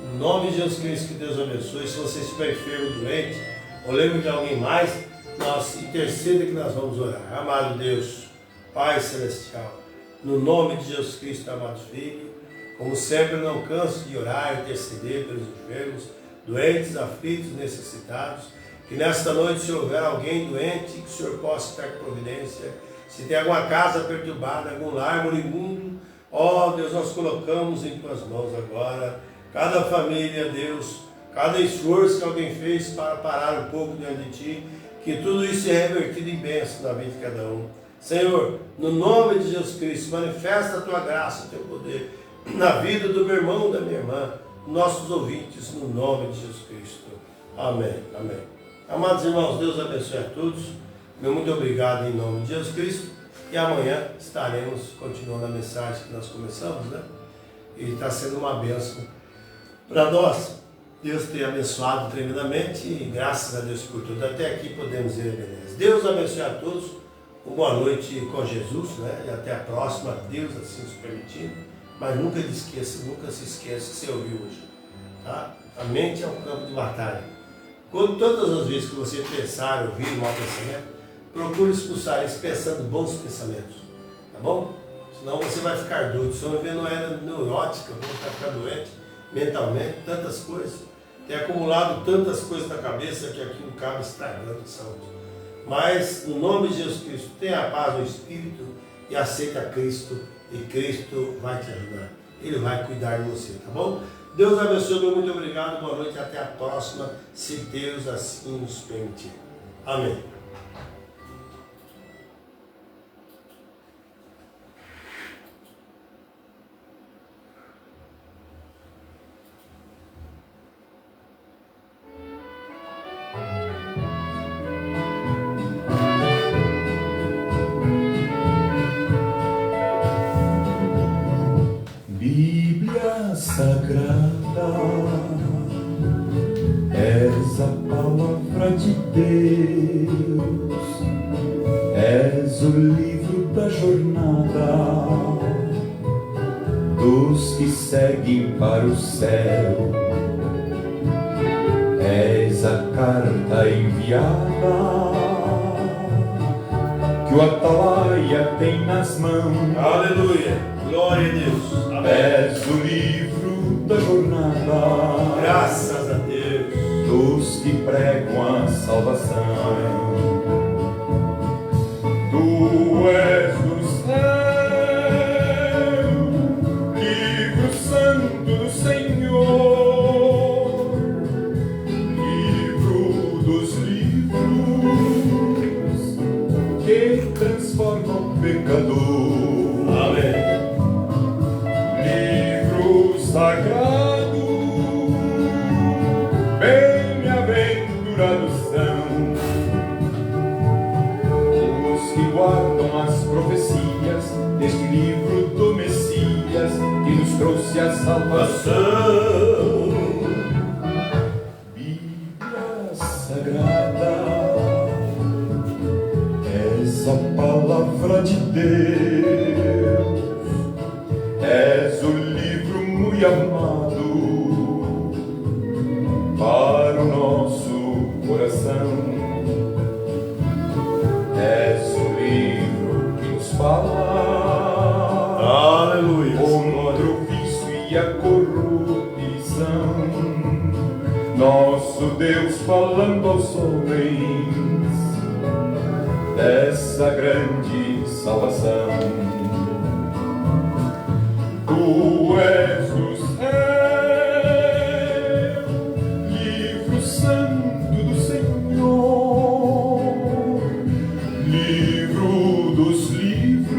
No nome de Jesus Cristo, que Deus abençoe. Se você estiver enfermo, doente, ou lembra de alguém mais, nós interceda que nós vamos orar. Amado Deus, Pai Celestial, no nome de Jesus Cristo, amado Filho, como sempre, eu não canso de orar e interceder pelos enfermos, doentes, aflitos, necessitados, que nesta noite, se houver alguém doente, que o Senhor possa ter providência. Se tem alguma casa perturbada, algum lar moribundo, ó Deus, nós colocamos em tuas mãos agora, cada família, Deus, cada esforço que alguém fez para parar um pouco diante de Ti, que tudo isso seja revertido em bênção na vida de cada um. Senhor, no nome de Jesus Cristo, manifesta a Tua graça, o Teu poder na vida do meu irmão, da minha irmã, nossos ouvintes, no nome de Jesus Cristo. Amém. Amém. Amados irmãos, Deus abençoe a todos. Meu muito obrigado em nome de Jesus Cristo. E amanhã estaremos continuando a mensagem que nós começamos, né? E está sendo uma bênção para nós. Deus tem abençoado tremendamente e graças a Deus por tudo. Até aqui podemos ir, beleza. Deus abençoe a todos. Uma boa noite com Jesus, né? E até a próxima, Deus assim nos permitindo. Mas nunca se esqueça que você ouviu hoje. Tá? A mente é um campo de batalha. Quando todas as vezes que você pensar, ouvir um mau pensamento, procure expulsar isso pensando bons pensamentos. Tá bom? Senão você vai ficar doido. Se você não é neurótica, vai ficar doente mentalmente, tantas coisas. Tem acumulado tantas coisas na cabeça que aqui não cabe estragando a saúde. Mas, no nome de Jesus Cristo, tenha a paz no Espírito e aceita Cristo. E Cristo vai te ajudar. Ele vai cuidar de você, tá bom? Deus abençoe, meu muito obrigado. Boa noite, até a próxima, se Deus assim nos permitir. Amém. Bíblia Sagrada, és a palavra de Deus, és o livro da jornada dos que seguem para o céu, és a carta enviada que o atalaia tem nas mãos. Aleluia. Glória a Deus. Amém. És o livro da jornada, Graças a Deus. dos que pregam a salvação. Tu és do céu, livro santo do Senhor, livro dos livros que transforma o pecador. Amém. Sagrado, bem-aventurados são os que guardam as profecias deste livro do Messias que nos trouxe a salvação. Bíblia Sagrada, és a palavra de Deus, és o livro muito amado para o nosso coração. És o livro que nos fala, aleluia, contra o vício e a corrupção. Nosso Deus falando aos homens dessa grande salvação. Tu és do céu, livro santo do Senhor, livro dos livros.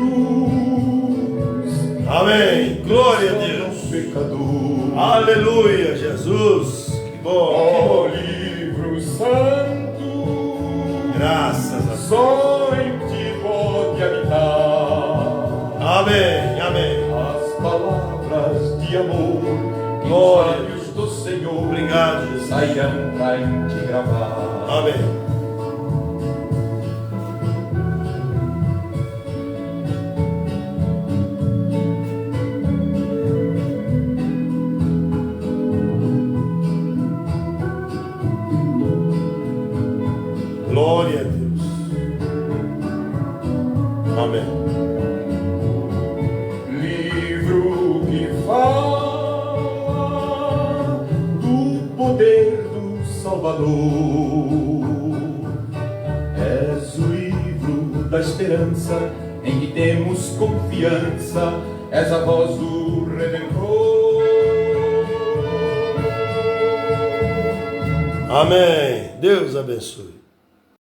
amém. Glória a Deus. Pecador. Aleluia, Jesus. Que bom. Ó livro santo, Graças a Deus. só em ti pode habitar. Amém, amém. Palavras de amor, Glória. os lábios do Senhor, Obrigado, Jesus. sairão pra te gravar. Amém. Glória a Deus. Amém. Livro que fala do poder do Salvador, és o livro da esperança em que temos confiança, és a voz do Redentor. Amém. Deus abençoe.